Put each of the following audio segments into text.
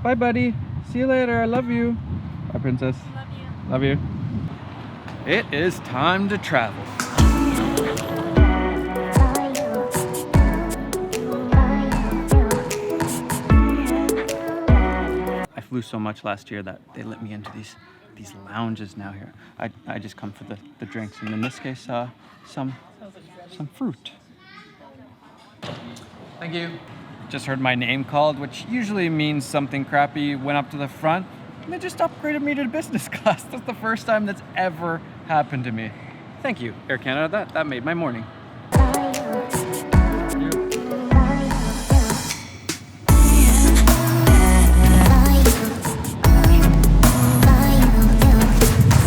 Bye, buddy. See you later. I love you. Bye, princess. Love you. Love you. It is time to travel. I flew so much last year that they let me into these lounges now here. I just come for the drinks, and in this case, some fruit. Thank you. Just heard my name called, which usually means something crappy. Went up to the front, and they just upgraded me to business class. That's the first time that's ever happened to me. Thank you, Air Canada. That made my morning.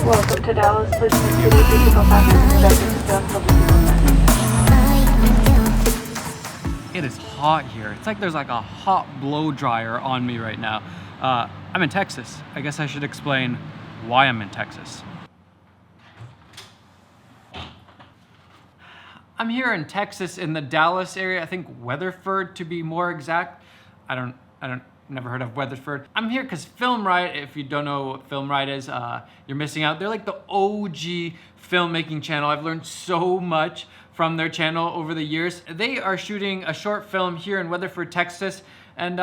Welcome to Dallas. Please make sure the physical passengers It is hot here. It's like there's like a hot blow dryer on me right now. I'm in Texas. I guess I should explain why I'm in Texas. I'm here in Texas in the Dallas area. I think Weatherford to be more exact. I don't never heard of Weatherford. I'm here because Film Riot, if you don't know what Film Riot is, you're missing out. They're like the OG filmmaking channel. I've learned so much from their channel over the years. They are shooting a short film here in Weatherford, Texas, and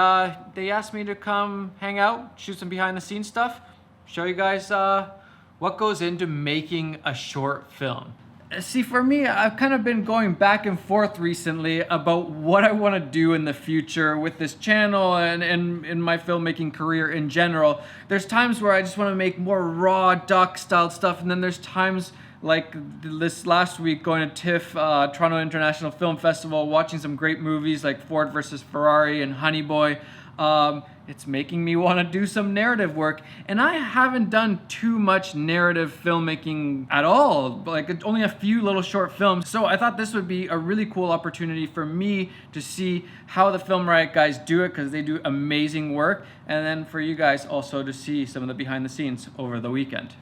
they asked me to come hang out, shoot some behind the scenes stuff, show you guys what goes into making a short film. See, for me, I've kind of been going back and forth recently about what I want to do in the future with this channel and in my filmmaking career in general. There's times where I just want to make more raw doc style stuff, and then there's times like this last week going to TIFF, Toronto International Film Festival, watching some great movies like Ford versus Ferrari and Honey Boy. It's making me want to do some narrative work, and I haven't done too much narrative filmmaking at all, like only a few little short films. So I thought this would be a really cool opportunity for me to see how the Film Riot guys do it, because they do amazing work, and then for you guys also to see some of the behind the scenes over the weekend.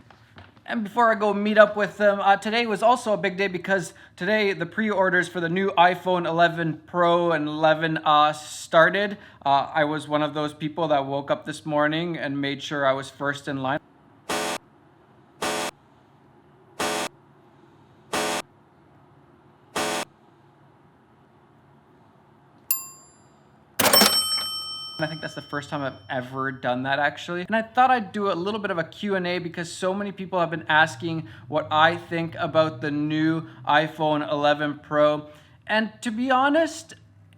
And before I go meet up with them, today was also a big day because today the pre-orders for the new iPhone 11 Pro and 11 started. I was one of those people that woke up this morning and made sure I was first in line. I think that's the first time I've ever done that, actually. And I thought I'd do a little bit of a Q&A because so many people have been asking what I think about the new iPhone 11 Pro. And to be honest,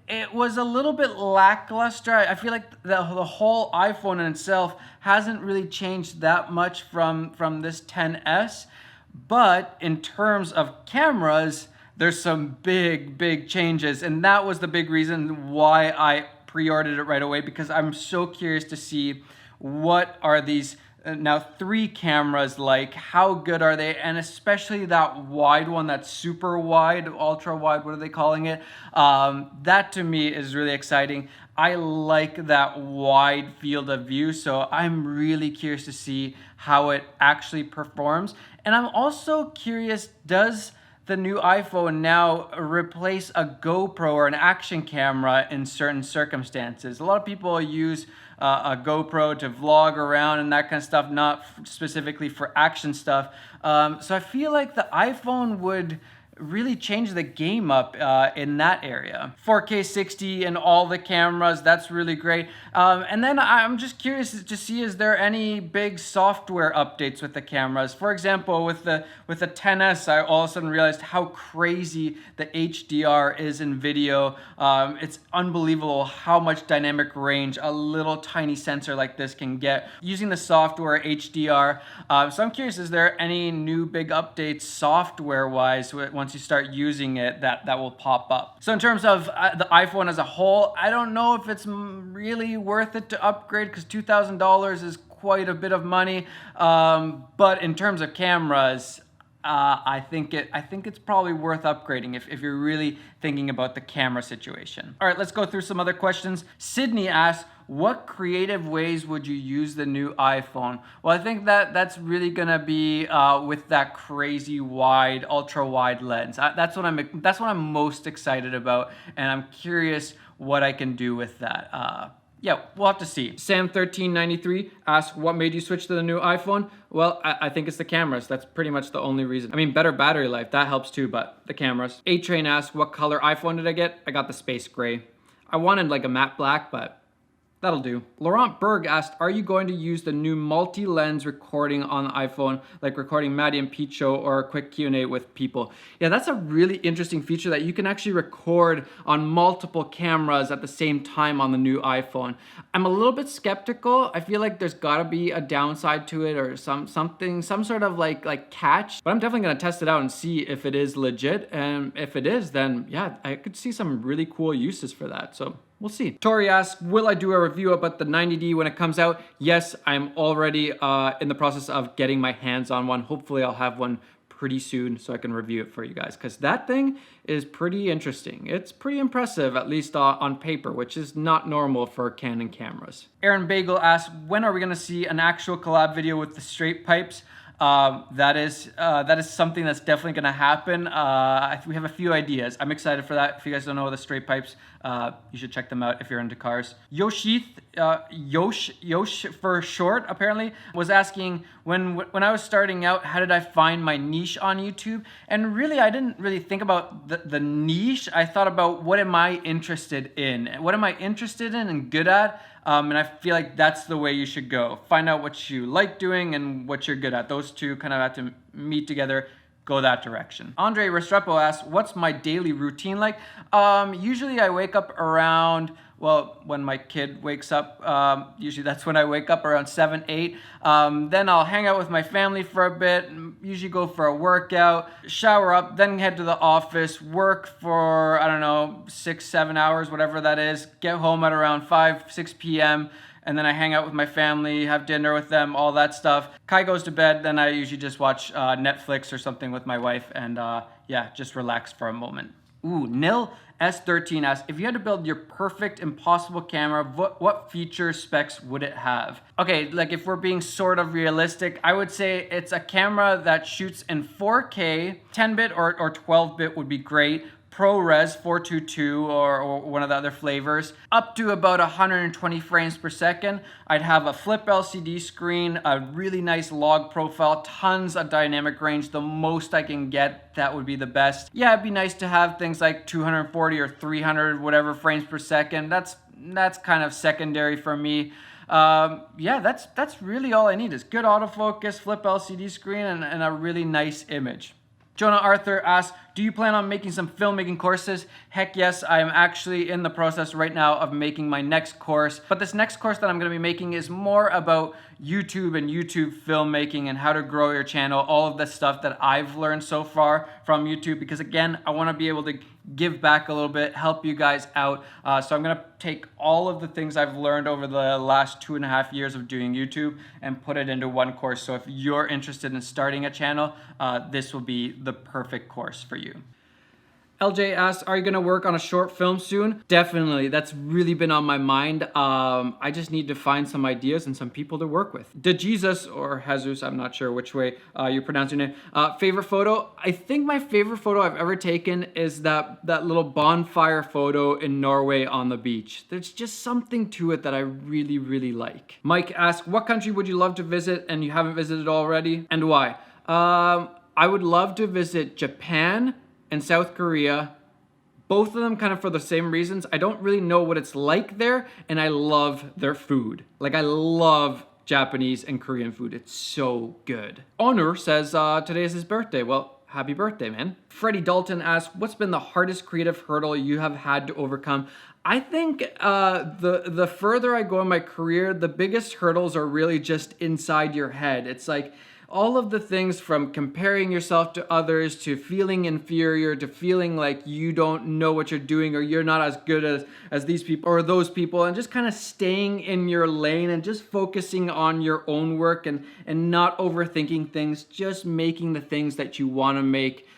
it was a little bit lackluster. I feel like the whole iPhone in itself hasn't really changed that much from this 10s. But in terms of cameras, there's some big changes. And that was the big reason why I pre-ordered it right away, because I'm so curious to see what are these now 3 cameras like, how good are they, and especially that wide one, that super wide, ultra wide, what are they calling it? That to me is really exciting. I like that wide field of view, so I'm really curious to see how it actually performs. And I'm also curious, does the new iPhone now replace a GoPro or an action camera in certain circumstances? A lot of people use a GoPro to vlog around and that kind of stuff, not specifically for action stuff. So I feel like the iPhone would really change the game up in that area. 4K 60 and all the cameras, that's really great. And then I'm just curious to see, is there any big software updates with the cameras? For example, with the 10s, I all of a sudden realized how crazy the HDR is in video. It's unbelievable how much dynamic range a little tiny sensor like this can get using the software HDR. So I'm curious, is there any new big updates software-wise once you start using it that will pop up? So in terms of the iPhone as a whole, I don't know if it's really worth it to upgrade, because $2,000 is quite a bit of money. But in terms of cameras, I think it's probably worth upgrading if you're really thinking about the camera situation. All right, let's go through some other questions. Sydney asks, what creative ways would you use the new iPhone? Well, I think that's really gonna be with that crazy wide, ultra wide lens. That's what I'm most excited about, and I'm curious what I can do with that. Yeah, we'll have to see. Sam1393 asks, what made you switch to the new iPhone? Well, I think it's the cameras. That's pretty much the only reason. I mean, better battery life, that helps too, but the cameras. A-Train asks, what color iPhone did I get? I got the space gray. I wanted like a matte black, but that'll do. Laurent Berg asked, are you going to use the new multi-lens recording on the iPhone, like recording Matti and Pete show or a quick Q&A with people? Yeah, that's a really interesting feature that you can actually record on multiple cameras at the same time on the new iPhone. I'm a little bit skeptical. I feel like there's gotta be a downside to it or some sort of like catch, but I'm definitely gonna test it out and see if it is legit. And if it is, then yeah, I could see some really cool uses for that. So we'll see. Tori asks, will I do a review about the 90D when it comes out? Yes, I'm already in the process of getting my hands on one. Hopefully I'll have one pretty soon so I can review it for you guys, because that thing is pretty interesting. It's pretty impressive, at least on paper, which is not normal for Canon cameras. Aaron Bagel asks, when are we gonna see an actual collab video with the straight pipes? That is something that's definitely going to happen. We have a few ideas. I'm excited for that. If you guys don't know the straight pipes, you should check them out if you're into cars. Yoshith, Yosh for short, apparently, was asking when I was starting out, how did I find my niche on YouTube? And really, I didn't really think about the niche. I thought about what am I interested in? What am I interested in and good at? And I feel like that's the way you should go. Find out what you like doing and what you're good at. Those two kind of have to meet together. Go that direction. Andre Restrepo asks, what's my daily routine like? Usually I wake up around, well, when my kid wakes up, usually that's when I wake up around 7, 8. Then I'll hang out with my family for a bit, usually go for a workout, shower up, then head to the office, work for, I don't know, 6, 7 hours, whatever that is, get home at around 5, 6 p.m., and then I hang out with my family, have dinner with them, all that stuff. Kai goes to bed, then I usually just watch Netflix or something with my wife and yeah, just relax for a moment. Ooh, Nil S13 asks, if you had to build your perfect impossible camera, what features, specs would it have? Okay, like if we're being sort of realistic, I would say it's a camera that shoots in 4K, 10-bit or 12-bit would be great. ProRes 422 or one of the other flavors, up to about 120 frames per second. I'd have a flip LCD screen, a really nice log profile, tons of dynamic range, the most I can get, that would be the best. Yeah, it'd be nice to have things like 240 or 300 whatever frames per second. That's kind of secondary for me. Yeah, that's really all I need is good autofocus, flip LCD screen, and a really nice image. Jonah Arthur asks, do you plan on making some filmmaking courses? Heck yes, I am actually in the process right now of making my next course. But this next course that I'm going to be making is more about YouTube and YouTube filmmaking and how to grow your channel, all of the stuff that I've learned so far from YouTube. Because again, I want to be able to give back a little bit, help you guys out. So I'm going to take all of the things I've learned over the last 2.5 years of doing YouTube and put it into one course. So if you're interested in starting a channel, this will be the perfect course for you. LJ asks, are you going to work on a short film soon? Definitely. That's really been on my mind. I just need to find some ideas and some people to work with. DeJesus, or Jesus, I'm not sure which way you pronounce your name. Favorite photo? I think my favorite photo I've ever taken is that little bonfire photo in Norway on the beach. There's just something to it that I really, really like. Mike asks, what country would you love to visit and you haven't visited already, and why? I would love to visit Japan and South Korea, both of them kind of for the same reasons. I don't really know what it's like there, and I love their food. Like, I love Japanese and Korean food. It's so good. Honor says today is his birthday. Well, happy birthday, man. Freddie Dalton asks, what's been the hardest creative hurdle you have had to overcome? I think the further I go in my career, the biggest hurdles are really just inside your head. It's like, all of the things from comparing yourself to others, to feeling inferior, to feeling like you don't know what you're doing or you're not as good as these people or those people, and just kind of staying in your lane and just focusing on your own work and not overthinking things, just making the things that you want to make.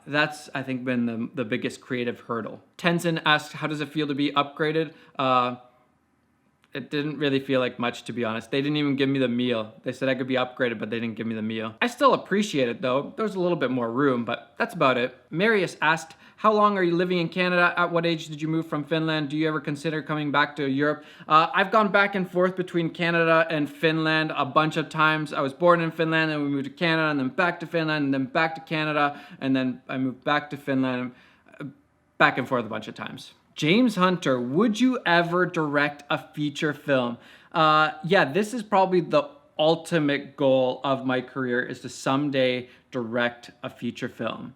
That's, I think, been the biggest creative hurdle. Tenzin asks, how does it feel to be upgraded? It didn't really feel like much, to be honest. They didn't even give me the meal. They said I could be upgraded, but they didn't give me the meal. I still appreciate it though. There was a little bit more room, but that's about it. Marius asked, how long are you living in Canada? At what age did you move from Finland? Do you ever consider coming back to Europe? I've gone back and forth between Canada and Finland a bunch of times. I was born in Finland and we moved to Canada and then back to Finland and then back to Canada and then I moved back to Finland, back and forth a bunch of times. James Hunter, would you ever direct a feature film? Yeah, this is probably the ultimate goal of my career, is to someday direct a feature film.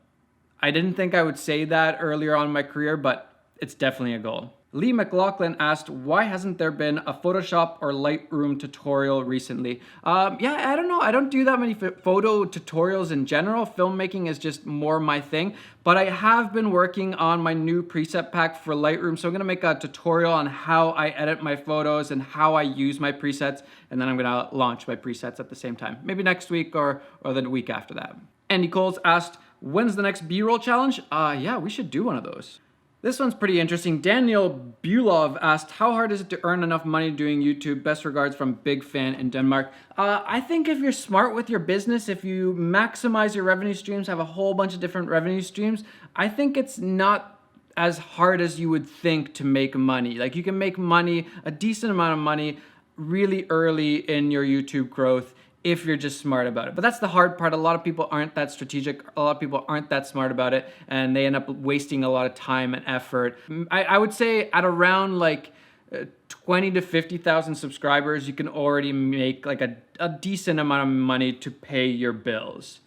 I didn't think I would say that earlier on in my career, but it's definitely a goal. Lee McLaughlin asked, why hasn't there been a Photoshop or Lightroom tutorial recently? Yeah, I don't know. I don't do that many photo tutorials in general. Filmmaking is just more my thing. But I have been working on my new preset pack for Lightroom. So I'm gonna make a tutorial on how I edit my photos and how I use my presets. And then I'm gonna launch my presets at the same time. Maybe next week or the week after that. Andy Coles asked, when's the next B-roll challenge? Yeah, we should do one of those. This one's pretty interesting. Daniel Bulov asked, how hard is it to earn enough money doing YouTube? Best regards from Big Fan in Denmark. I think if you're smart with your business, if you maximize your revenue streams, have a whole bunch of different revenue streams, I think it's not as hard as you would think to make money. Like you can make money, a decent amount of money, really early in your YouTube growth if you're just smart about it. But that's the hard part. A lot of people aren't that strategic. A lot of people aren't that smart about it, and they end up wasting a lot of time and effort. I would say at around like 20 to 50,000 subscribers, you can already make like a decent amount of money to pay your bills.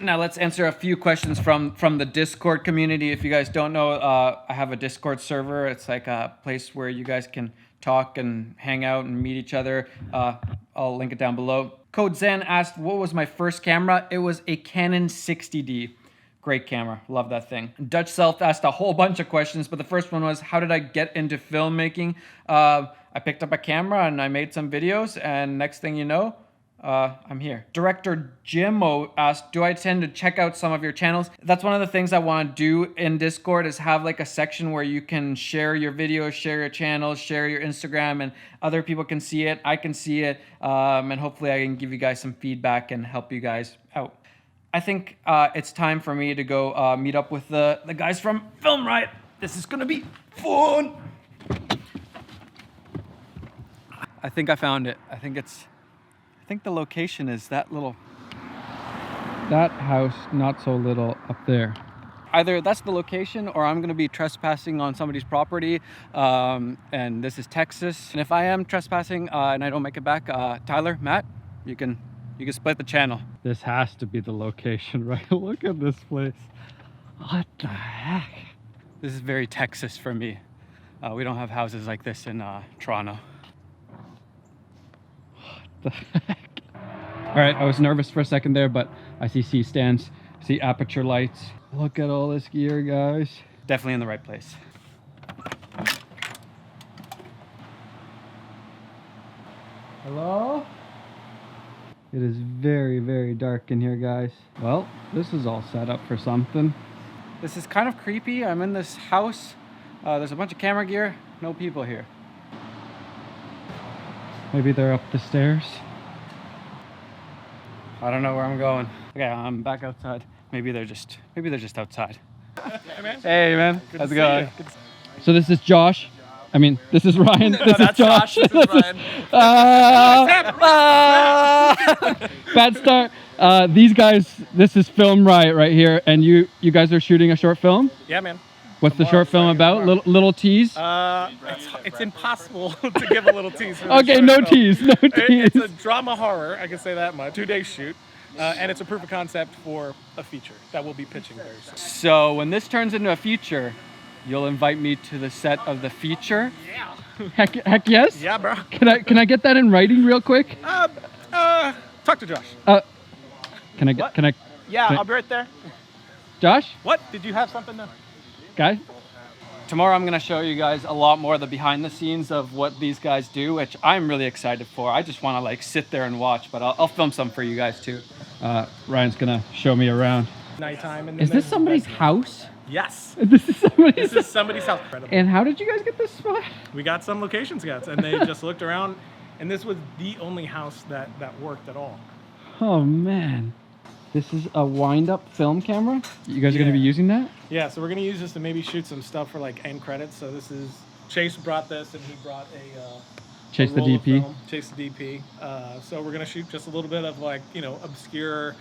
Now let's answer a few questions from the Discord community. If you guys don't know, I have a Discord server. It's like a place where you guys can talk and hang out and meet each other. I'll link it down below. Code Zen asked, what was my first camera? It was a Canon 60D. Great camera, love that thing. Dutch Self asked a whole bunch of questions, but the first one was, how did I get into filmmaking? I picked up a camera and I made some videos, and next thing you know, I'm here. Director Jimmo asked, do I tend to check out some of your channels? That's one of the things I want to do in Discord, is have like a section where you can share your videos, share your channels, share your Instagram, and other people can see it, I can see it, and hopefully I can give you guys some feedback and help you guys out. I think it's time for me to go meet up with the guys from Film Riot. This is gonna be fun. I think I found it. I think the location is that house, not so little, up there. Either that's the location or I'm gonna be trespassing on somebody's property, and this is Texas. And if I am trespassing and I don't make it back, Tyler, Matt, you can split the channel. This has to be the location, right? Look at this place. What the heck? This is very Texas for me. We don't have houses like this in Toronto. The heck? All right, I was nervous for a second there, but I see C-stands, see aperture lights. Look at all this gear, guys. Definitely in the right place. Hello? It is very, very dark in here, guys. Well, this is all set up for something. This is kind of creepy. I'm in this house. There's a bunch of camera gear, no people here. Maybe they're up the stairs. I don't know where I'm going. Okay, I'm back outside. Maybe they're just outside. Hey man. Hey man. How's it going? So this is Josh. I mean, this is Ryan. No, this is Josh. This is Ryan. Bad start. These guys, this is Film Riot right here, and you guys are shooting a short film? Yeah, man. What's the short film about? Little tease? It's impossible to give a little tease. Okay, no tease, no tease. It's a drama horror, I can say that much. 2-day shoot, and it's a proof of concept for a feature that we'll be pitching very soon. So when this turns into a feature, you'll invite me to the set of the feature? Yeah. Heck yes? Yeah, bro. Can I get that in writing real quick? Talk to Josh. Can I? Yeah, I'll be right there. Josh? What? Did you have something to? Guys? Tomorrow I'm gonna show you guys a lot more of the behind the scenes of what these guys do, which I'm really excited for. I just wanna like sit there and watch, but I'll film some for you guys too. Ryan's gonna show me around. Nighttime. And is this somebody's house? Yes. This is somebody's. This is somebody's house. Incredible. And how did you guys get this spot? We got some location scouts, and they just looked around, and this was the only house that worked at all. Oh man, this is a wind-up film camera. You guys are gonna be Yeah. using that? Yeah, so we're gonna use this to maybe shoot some stuff for like end credits. So this is Chase brought this, and he brought Chase a the roll of DP. film. Chase the DP. So we're gonna shoot just a little bit of like obscure,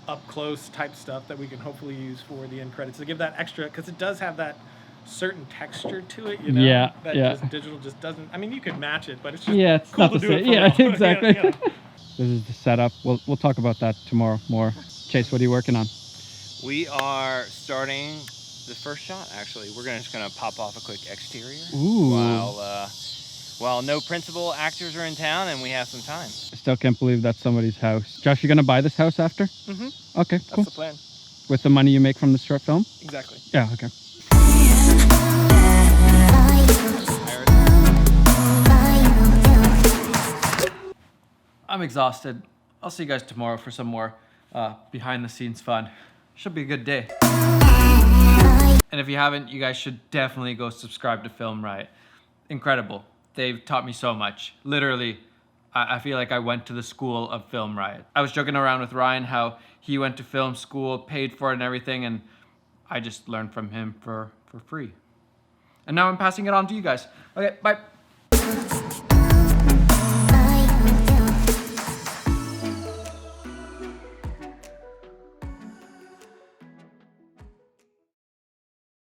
up close type stuff that we can hopefully use for the end credits to give that extra, because it does have that certain texture to it. Yeah, that yeah. just digital just doesn't. I mean, you could match it, but it's just Yeah, it's cool not to the do it same. for Yeah, real. exactly. You know. This is the setup. We'll talk about that tomorrow more. Chase, what are you working on? We are starting the first shot, actually. We're just gonna pop off a quick exterior Ooh. while no principal actors are in town and we have some time. I still can't believe that's somebody's house. Josh, you gonna buy this house after? Mm-hmm. Okay, That's cool. the plan. With the money you make from this short film? Exactly. Yeah, okay. I'm exhausted. I'll see you guys tomorrow for some more behind the scenes fun. Should be a good day. And if you haven't, you guys should definitely go subscribe to Film Riot. Incredible. They've taught me so much. Literally, I feel like I went to the school of Film Riot. I was joking around with Ryan how he went to film school, paid for it and everything, and I just learned from him for free. And now I'm passing it on to you guys. Okay, bye.